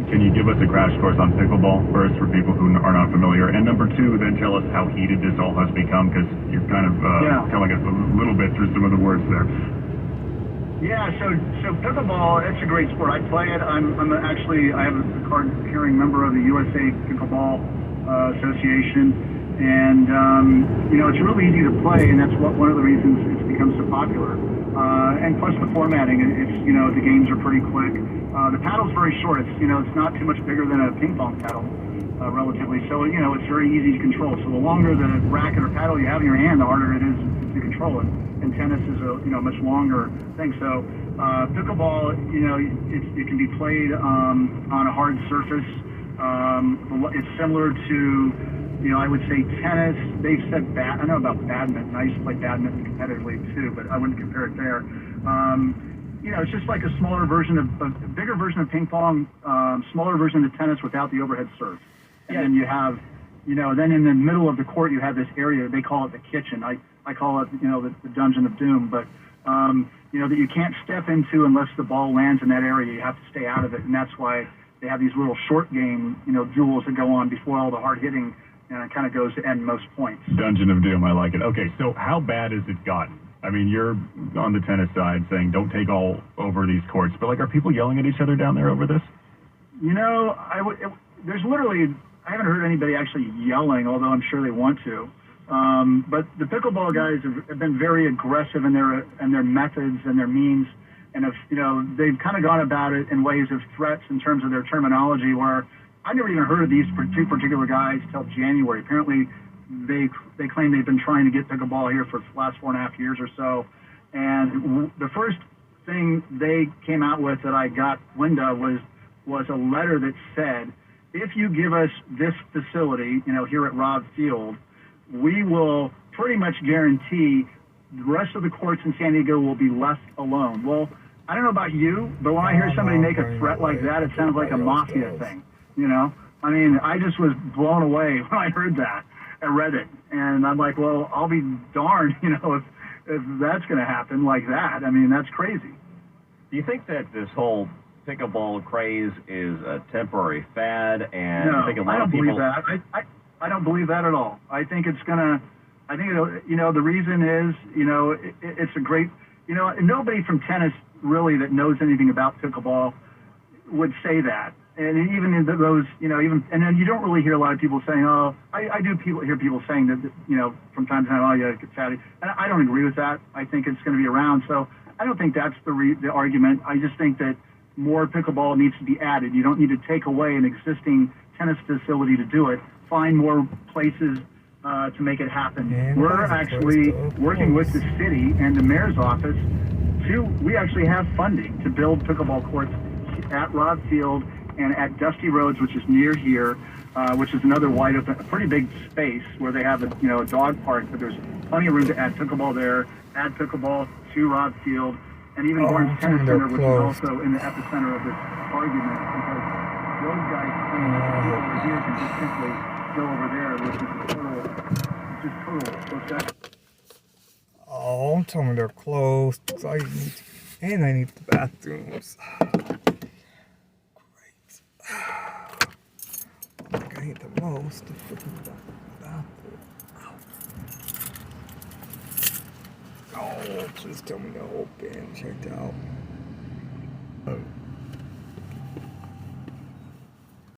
Can you give us a crash course on pickleball first for people who are not familiar? And number two, then tell us how heated this all has become, because you're kind of telling us a little bit through some of the words there. Yeah, so pickleball, it's a great sport. I play it. I have a card-carrying member of the USA Pickleball Association, and it's really easy to play, and that's one of the reasons it's become so popular. And plus the formatting, the games are pretty quick. The paddle's very short. It's not too much bigger than a ping pong paddle, relatively. So it's very easy to control. So the longer the racket or paddle you have in your hand, the harder it is to control it. And tennis is a much longer thing. So pickleball, it can be played on a hard surface. It's similar to, I would say tennis. They've said I don't know about badminton. I used to play badminton competitively too, but I wouldn't compare it there. It's just like a smaller version a bigger version of ping pong, smaller version of tennis without the overhead serve. And then you have, then in the middle of the court you have this area. They call it the kitchen. I call it, the dungeon of doom. But that you can't step into unless the ball lands in that area. You have to stay out of it, and that's why they have these little short game, duels that go on before all the hard hitting, and it kind of goes to end most points. Dungeon of Doom, I like it. Okay, so how bad has it gotten? I mean, you're on the tennis side saying don't take all over these courts, but are people yelling at each other down there over this? There's literally, I haven't heard anybody actually yelling, although I'm sure they want to. But the pickleball guys have been very aggressive in their methods and their means, and they've kind of gone about it in ways of threats in terms of their terminology, where I never even heard of these two particular guys till January. Apparently, they claim they've been trying to get pickleball here for the last 4.5 years or so. And the first thing they came out with that I got wind of was a letter that said, if you give us this facility, here at Robb Field, we will pretty much guarantee the rest of the courts in San Diego will be left alone. Well, I don't know about you, but when I hear somebody make a threat like that, it sounds like a mafia thing, I mean, I just was blown away when I heard that. I read it, and I'm like, well, I'll be darned, if that's going to happen like that. I mean, that's crazy. Do you think that this whole pickleball craze is a temporary fad? And no, you think a lot I don't of people... believe that. I don't believe that at all. I think it's gonna. I think the reason is, it's a great. Nobody from tennis really that knows anything about pickleball would say that. And even in those, and then you don't really hear a lot of people saying, oh, I do hear people saying that, from time to time, oh, yeah, get fatty. And I don't agree with that. I think it's going to be around. So I don't think that's the argument. I just think that more pickleball needs to be added. You don't need to take away an existing tennis facility to do it. Find more places to make it happen. We're actually working with the city and the mayor's office we actually have funding to build pickleball courts at Robb Field and at Dusty Roads, which is near here, which is another wide open, a pretty big space where they have a dog park, but there's plenty of room to add pickleball there, add pickleball to Robb Field, and even Barnes Tennis Center, which is also in the epicenter of this argument, because those guys claim that people over here can just simply go over there, which is total. What's that? Oh, I'm telling me they're closed. And I need the bathrooms. Great. I need the most. The freaking bathroom. Oh, please tell me they're open. Checked out.